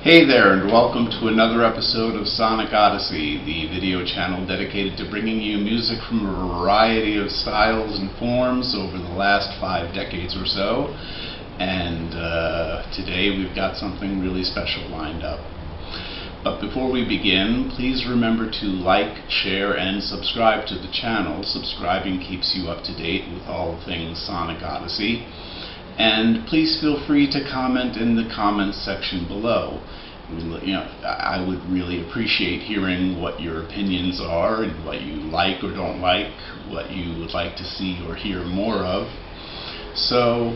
Hey there, and welcome to another episode of Sonic Odyssey, the video channel dedicated to bringing you music from a variety of styles and forms over the last 5 decades or so. And today we've got something really special lined up. But before we begin, please remember to like, share, and subscribe to the channel. Subscribing keeps you up to date with all things Sonic Odyssey. And please feel free to comment in the comments section below. I would really appreciate hearing what your opinions are and what you like or don't like, what you would like to see or hear more of. So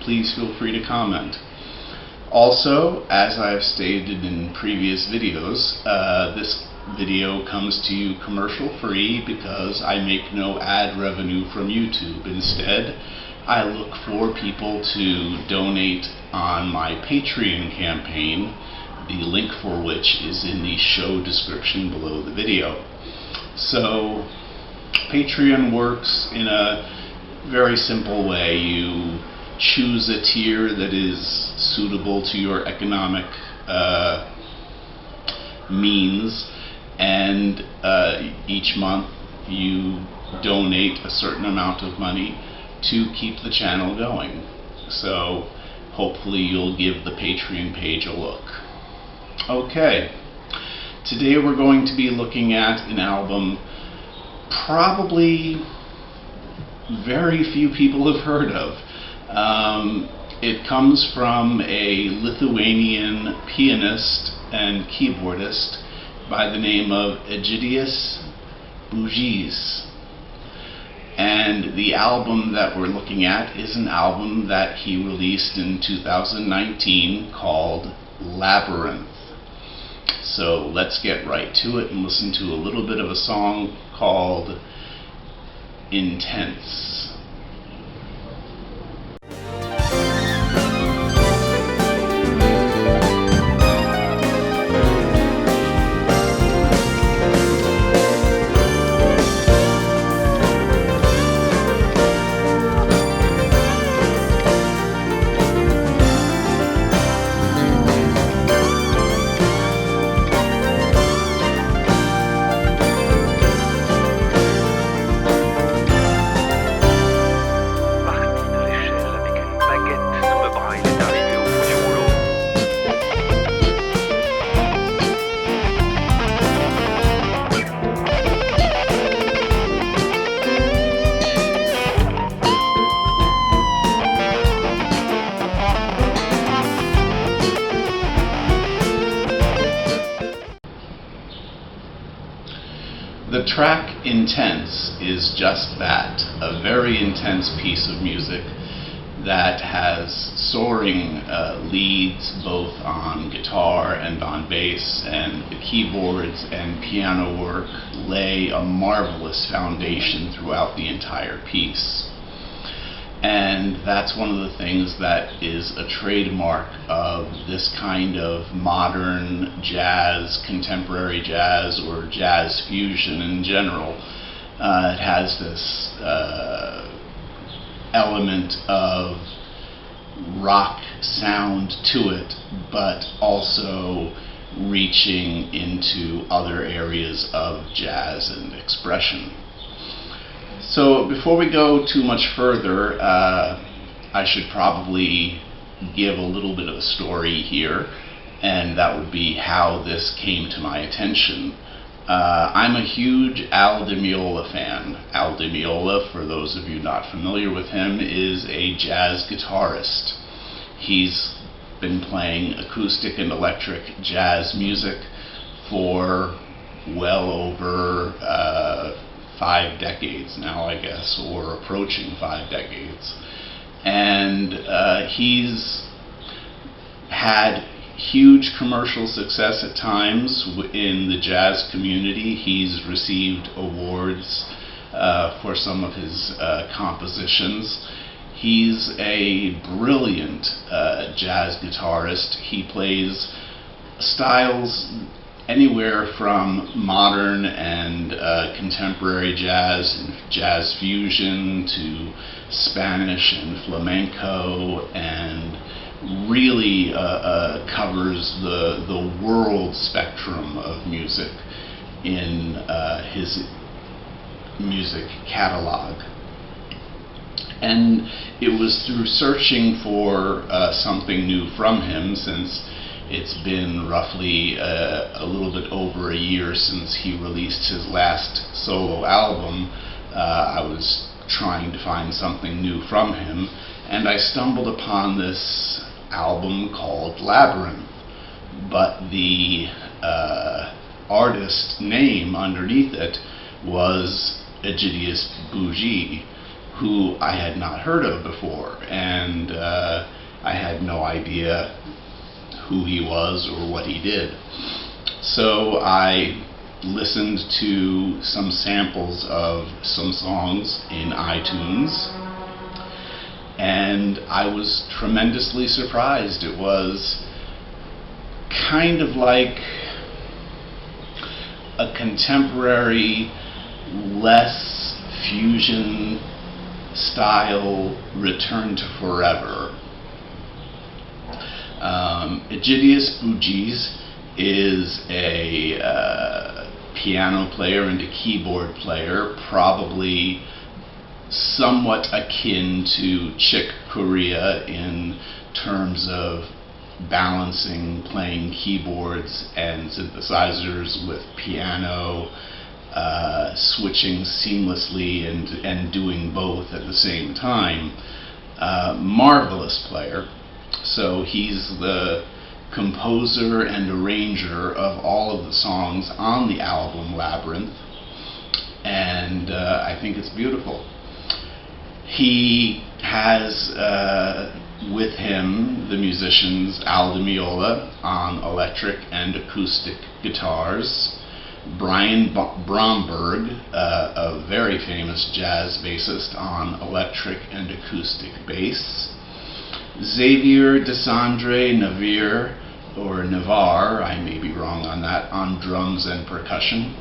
please feel free to comment. Also, as I've stated in previous videos, this video comes to you commercial free because I make no ad revenue from YouTube. Instead, I look for people to donate on my Patreon campaign, the link for which is in the show description below the video. So, Patreon works in a very simple way. You choose a tier that is suitable to your economic means, and each month you donate a certain amount of money to keep the channel going. So hopefully you'll give the Patreon page a look. Okay, today we're going to be looking at an album probably very few people have heard of. It comes from a Lithuanian pianist and keyboardist by the name of Egidijus Buozis. And the album that we're looking at is an album that he released in 2019 called Labyrinth. So let's get right to it and listen to a little bit of a song called Intense. The track Intense is just that, a very intense piece of music that has soaring leads both on guitar and on bass, and the keyboards and piano work lay a marvelous foundation throughout the entire piece. And that's one of the things that is a trademark of this kind of modern jazz, contemporary jazz, or jazz fusion in general. It has this element of rock sound to it, but also reaching into other areas of jazz and expression. So before we go too much further, I should probably give a little bit of a story here, and that would be how this came to my attention. I'm a huge Al Di Meola fan. Al Di Meola, for those of you not familiar with him, is a jazz guitarist. He's been playing acoustic and electric jazz music for well over 5 decades now, I guess, or approaching 5 decades. And he's had huge commercial success at times in the jazz community. He's received awards for some of his compositions. He's a brilliant jazz guitarist. He plays styles anywhere from modern and contemporary jazz and jazz fusion to Spanish and flamenco and really covers the world spectrum of music in his music catalog. And it was through searching for something new from him, since it's been roughly a little bit over a year since he released his last solo album. I was trying to find something new from him, and I stumbled upon this album called Labyrinth, but the artist name underneath it was Egidijus Buozis, who I had not heard of before, and I had no idea who he was or what he did. So I listened to some samples of some songs in iTunes, and I was tremendously surprised. It was kind of like a contemporary, less fusion style return to forever. Egidijus Buozis is a piano player and a keyboard player, probably somewhat akin to Chick Corea in terms of balancing playing keyboards and synthesizers with piano, switching seamlessly and doing both at the same time. Marvelous player. So he's the composer and arranger of all of the songs on the album Labyrinth, and I think it's beautiful. He has with him the musicians Al Di Meola on electric and acoustic guitars, Brian Bromberg, a very famous jazz bassist, on electric and acoustic bass, Xavier Desandre Navar, I may be wrong on that, on drums and percussion,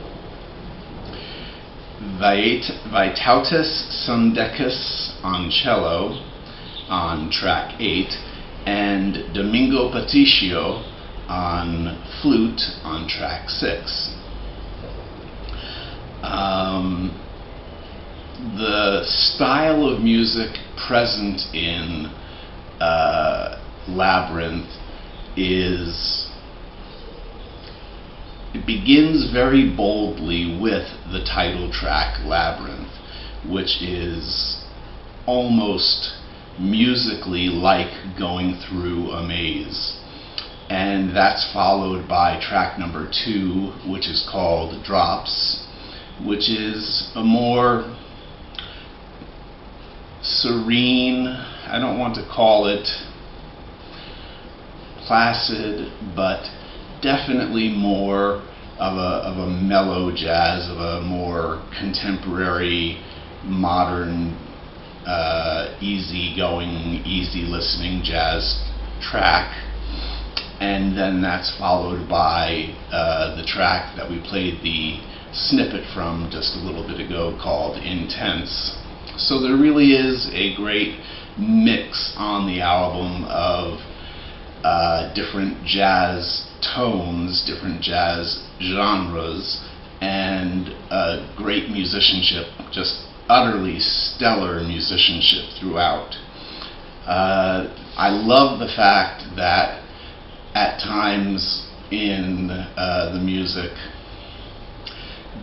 Vytautas Sundekis on cello on track 8, and Domingo Patricio on flute on track 6. The style of music present in Labyrinth it begins very boldly with the title track Labyrinth, which is almost musically like going through a maze. And that's followed by track number 2, which is called Drops, which is a more serene, I don't want to call it placid, but definitely more of a mellow jazz, of a more contemporary, modern, easy-going, easy-listening jazz track. And then that's followed by the track that we played the snippet from just a little bit ago called Intense. So there really is a great mix on the album of different jazz tones, different jazz genres, and great musicianship, just utterly stellar musicianship throughout. I love the fact that at times in the music,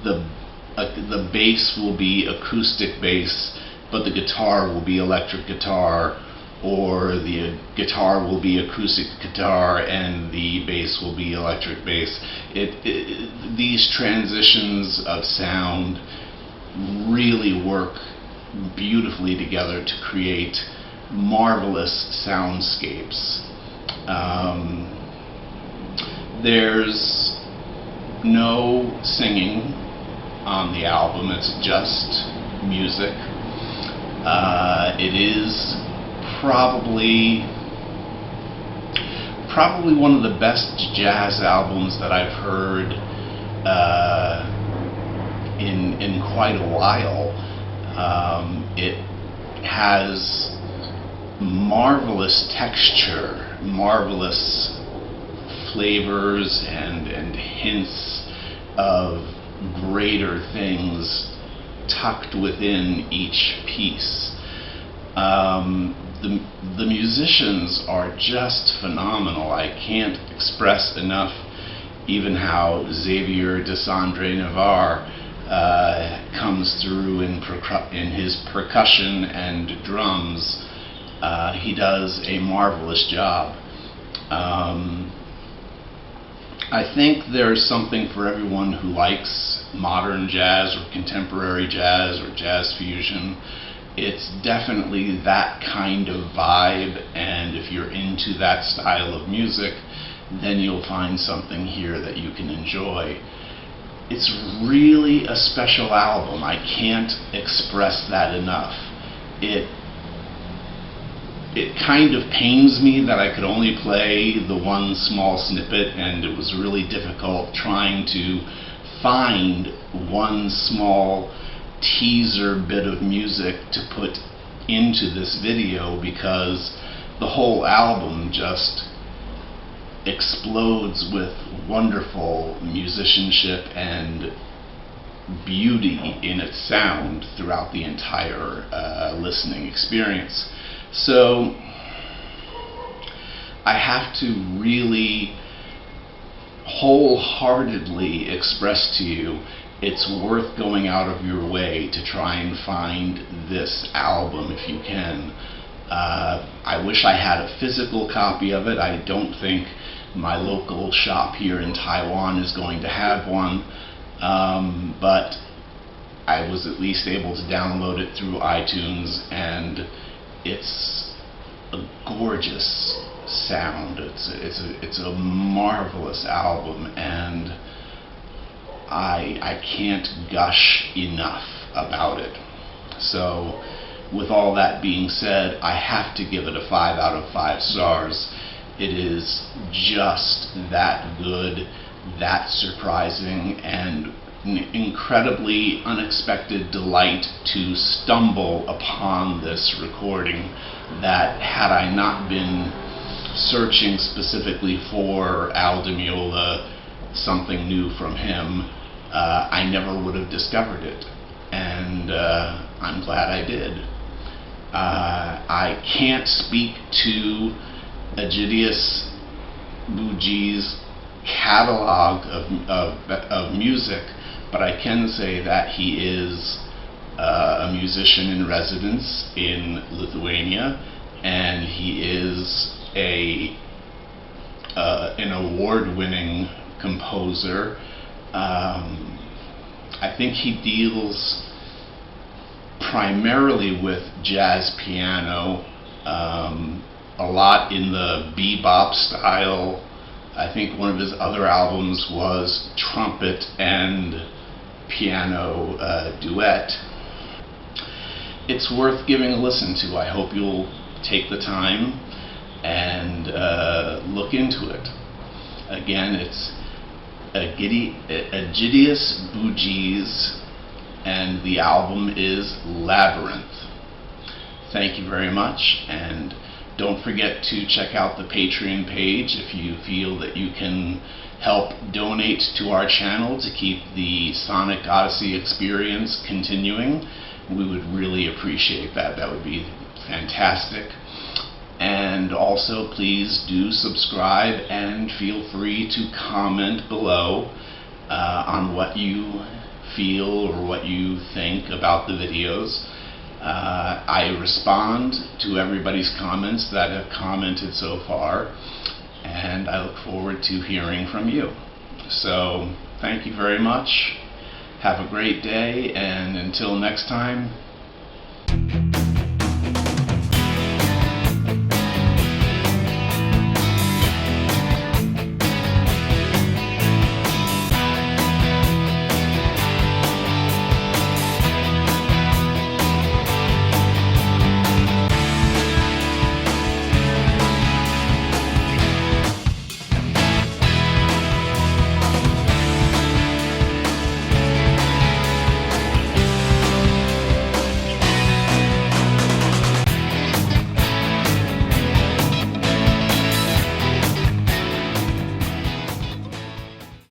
the bass will be acoustic bass, but the guitar will be electric guitar, or the guitar will be acoustic guitar and the bass will be electric bass. These transitions of sound really work beautifully together to create marvelous soundscapes. There's no singing on the album, it's just music. It is probably one of the best jazz albums that I've heard in quite a while. It has marvelous texture marvelous flavors and hints of greater things tucked within each piece. The musicians are just phenomenal. I can't express enough even how Xavier Desandre Navarre comes through in his percussion and drums. He does a marvelous job. I think there's something for everyone who likes modern jazz or contemporary jazz or jazz fusion. It's definitely that kind of vibe, and if you're into that style of music, then you'll find something here that you can enjoy. It's really a special album. I can't express that enough. It kind of pains me that I could only play the one small snippet, and it was really difficult trying to find one small teaser bit of music to put into this video, because the whole album just explodes with wonderful musicianship and beauty in its sound throughout the entire listening experience. So I have to really wholeheartedly express to you it's worth going out of your way to try and find this album if you can. I wish I had a physical copy of it. I don't think my local shop here in Taiwan is going to have one, but I was at least able to download it through iTunes, and it's a gorgeous sound. It's a marvelous album, and I can't gush enough about it. So with all that being said, I have to give it a 5 out of 5 stars. It is just that good, that surprising, and an incredibly unexpected delight to stumble upon this recording that, had I not been searching specifically for Al Di Meola, something new from him, I never would have discovered it, and I'm glad I did. I can't speak to Egidijus Buozis' catalog of music, but I can say that he is a musician in residence in Lithuania, and he is an award-winning composer. I think he deals primarily with jazz piano, a lot in the bebop style. I think one of his other albums was trumpet and piano duet. It's worth giving a listen to. I hope you'll take the time and look into it. Again, it's Egidijus Buozis, and the album is Labyrinth. Thank you very much, and don't forget to check out the Patreon page if you feel that you can help donate to our channel to keep the Sonic Odyssey experience continuing. We would really appreciate that. That would be fantastic. And also, please do subscribe and feel free to comment below on what you feel or what you think about the videos. I respond to everybody's comments that have commented so far, and I look forward to hearing from you. So, thank you very much. Have a great day, and until next time,